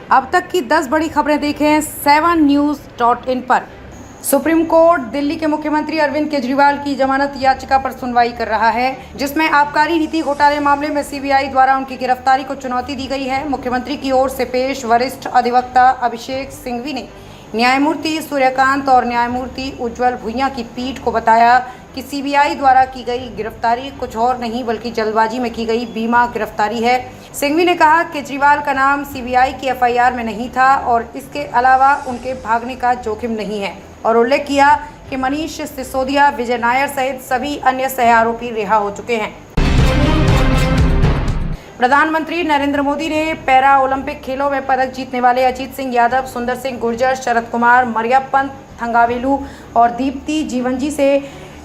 अब तक की 10 बड़ी खबरें देखें 7news.in पर। सुप्रीम कोर्ट दिल्ली के मुख्यमंत्री अरविंद केजरीवाल की जमानत याचिका पर सुनवाई कर रहा है, जिसमें आबकारी नीति घोटाले मामले में सीबीआई द्वारा उनकी गिरफ्तारी को चुनौती दी गई है। मुख्यमंत्री की ओर से पेश वरिष्ठ अधिवक्ता अभिषेक सिंघवी ने न्यायमूर्ति सूर्यकांत और न्यायमूर्ति उज्ज्वल भुइयां की पीठ को बताया कि सीबीआई द्वारा की गई गिरफ्तारी कुछ और नहीं बल्कि जल्दबाजी में की गई बीमा गिरफ्तारी है। सिंघवी ने कहा केजरीवाल का नाम सीबीआई की एफआईआर में नहीं था और इसके अलावा उनके भागने का जोखिम नहीं है, और उल्लेख किया कि मनीष सिसोदिया, विजय नायर सहित सभी अन्य सह आरोपी रिहा हो चुके हैं। प्रधानमंत्री नरेंद्र मोदी ने पैरा ओलंपिक खेलों में पदक जीतने वाले अजीत सिंह यादव, सुंदर सिंह गुर्जर, शरद कुमार, मरियप्पन थंगावेलु और दीप्ति जीवंजी से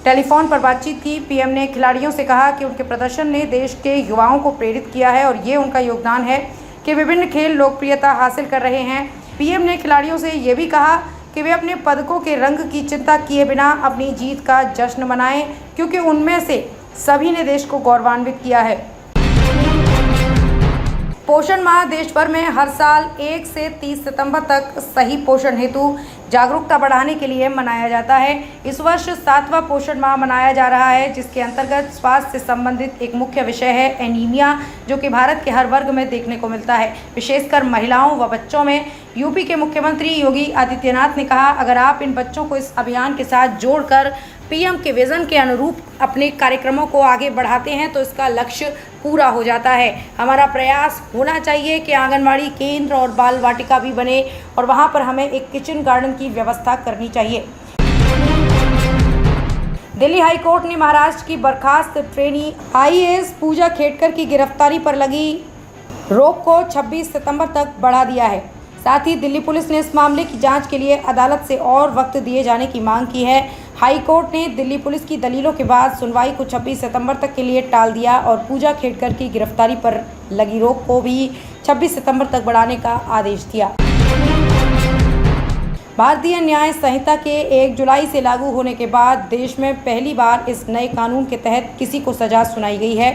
टेलीफोन पर बातचीत की। पीएम ने खिलाड़ियों से कहा कि उनके प्रदर्शन ने देश के युवाओं को प्रेरित किया है और ये उनका योगदान है कि विभिन्न खेल लोकप्रियता हासिल कर रहे हैं। पीएम ने खिलाड़ियों से ये भी कहा कि वे अपने पदकों के रंग की चिंता किए बिना अपनी जीत का जश्न मनाएं, क्योंकि उनमें से सभी ने देश को गौरवान्वित किया है। पोषण माह देश भर में हर साल 1 से 30 सितंबर तक सही पोषण हेतु जागरूकता बढ़ाने के लिए मनाया जाता है। इस वर्ष 7वां पोषण माह मनाया जा रहा है, जिसके अंतर्गत स्वास्थ्य से संबंधित एक मुख्य विषय है एनीमिया, जो कि भारत के हर वर्ग में देखने को मिलता है, विशेषकर महिलाओं व बच्चों में। यूपी के मुख्यमंत्री योगी आदित्यनाथ ने कहा, अगर आप इन बच्चों को इस अभियान के साथ जोड़कर पीएम के विजन के अनुरूप अपने कार्यक्रमों को आगे बढ़ाते हैं तो इसका लक्ष्य पूरा हो जाता है। हमारा प्रयास होना चाहिए कि आंगनवाड़ी केंद्र और बाल वाटिका भी बने और वहां पर हमें एक किचन गार्डन की व्यवस्था करनी चाहिए। दिल्ली हाई कोर्ट ने महाराष्ट्र की बर्खास्त ट्रेनी आईएएस पूजा खेडकर की गिरफ्तारी पर लगी रोक को 26 सितंबर तक बढ़ा दिया है। साथ ही दिल्ली पुलिस ने इस मामले की जांच के लिए अदालत से और वक्त दिए जाने की मांग की है। हाई कोर्ट ने दिल्ली पुलिस की दलीलों के बाद सुनवाई को 26 सितंबर तक के लिए टाल दिया और पूजा खेडकर की गिरफ्तारी पर लगी रोक को भी 26 सितंबर तक बढ़ाने का आदेश दिया। भारतीय न्याय संहिता के 1 जुलाई से लागू होने के बाद देश में पहली बार इस नए कानून के तहत किसी को सजा सुनाई गई है।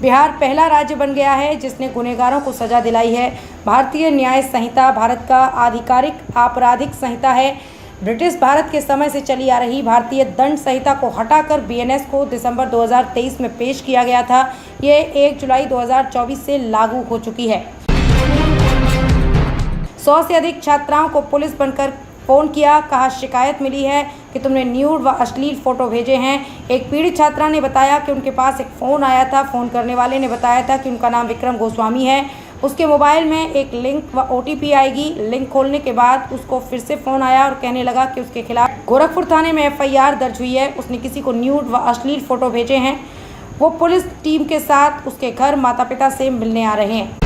बिहार पहला राज्य बन गया है जिसने गुनहगारों को सजा दिलाई है। भारतीय न्याय संहिता भारत का आधिकारिक आपराधिक संहिता है। ब्रिटिश भारत के समय से चली आ रही भारतीय दंड संहिता को हटाकर बीएनएस को दिसंबर 2023 में पेश किया गया था। ये 1 जुलाई 2024 से लागू हो चुकी है। 100 से अधिक छात्राओं को पुलिस बनकर फ़ोन किया, कहा शिकायत मिली है कि तुमने न्यूड व अश्लील फ़ोटो भेजे हैं। एक पीड़ित छात्रा ने बताया कि उनके पास एक फ़ोन आया था। फ़ोन करने वाले ने बताया था कि उनका नाम विक्रम गोस्वामी है। उसके मोबाइल में एक लिंक व ओटीपी आएगी। लिंक खोलने के बाद उसको फिर से फ़ोन आया और कहने लगा कि उसके खिलाफ गोरखपुर थाने में एफआईआर दर्ज हुई है। उसने किसी को न्यूड व अश्लील फ़ोटो भेजे हैं। वो पुलिस टीम के साथ उसके घर माता पिता से मिलने आ रहे हैं।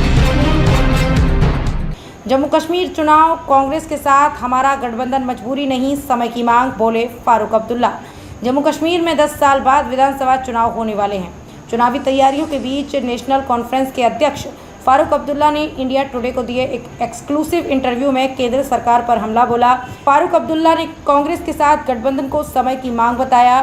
जम्मू कश्मीर चुनाव कांग्रेस के साथ हमारा गठबंधन मजबूरी नहीं, समय की मांग, बोले फारूक अब्दुल्ला। जम्मू कश्मीर में 10 साल बाद विधानसभा चुनाव होने वाले हैं। चुनावी तैयारियों के बीच नेशनल कॉन्फ्रेंस के अध्यक्ष फारूक अब्दुल्ला ने इंडिया टुडे को दिए एक एक्सक्लूसिव इंटरव्यू में केंद्र सरकार पर हमला बोला। फारूक अब्दुल्ला ने कांग्रेस के साथ गठबंधन को समय की मांग बताया।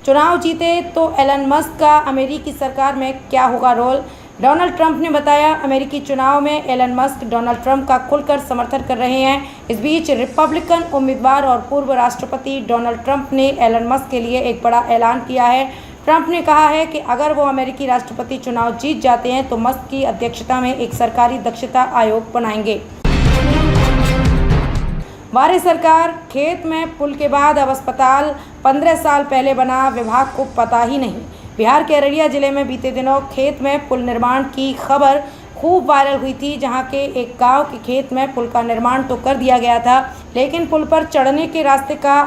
चुनाव जीते तो एलन मस्क का अमेरिकी सरकार में क्या होगा रोल, डोनाल्ड ट्रंप ने बताया। अमेरिकी चुनाव में एलन मस्क डोनाल्ड ट्रंप का खुलकर समर्थन कर रहे हैं। इस बीच रिपब्लिकन उम्मीदवार और पूर्व राष्ट्रपति डोनाल्ड ट्रंप ने एलन मस्क के लिए एक बड़ा ऐलान किया है। ट्रंप ने कहा है कि अगर वो अमेरिकी राष्ट्रपति चुनाव जीत जाते हैं तो मस्क की अध्यक्षता में एक सरकारी दक्षता आयोग बनाएंगे। वारे सरकार, खेत में पुल के बाद अब अस्पताल 15 साल पहले बना, विभाग को पता ही नहीं। बिहार के अररिया जिले में बीते दिनों खेत में पुल निर्माण की खबर खूब वायरल हुई थी, जहां के एक गांव के खेत में पुल का निर्माण तो कर दिया गया था, लेकिन पुल पर चढ़ने के रास्ते का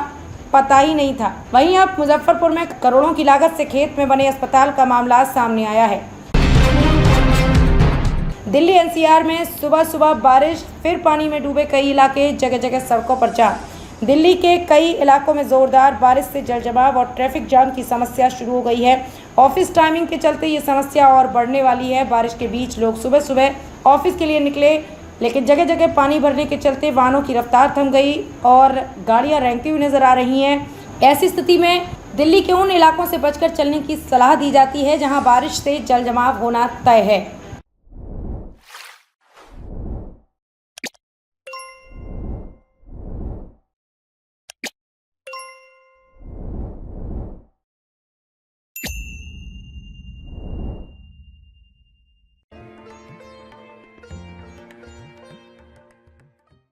पता ही नहीं था। वहीं अब मुजफ्फरपुर में करोड़ों की लागत से खेत में बने अस्पताल का मामला सामने आया है। दिल्ली एनसीआर में सुबह सुबह बारिश, फिर पानी में डूबे कई इलाके, जगह जगह सड़कों पर जाम। दिल्ली के कई इलाकों में जोरदार बारिश से जलजमाव और ट्रैफिक जाम की समस्या शुरू हो गई है। ऑफिस टाइमिंग के चलते ये समस्या और बढ़ने वाली है। बारिश के बीच लोग सुबह सुबह ऑफिस के लिए निकले, लेकिन जगह जगह पानी भरने के चलते वाहनों की रफ्तार थम गई और गाड़ियां रेंगती हुई नजर आ रही हैं। ऐसी स्थिति में दिल्ली के उन इलाकों से बचकर चलने की सलाह दी जाती है जहां बारिश से जलजमाव होना तय है।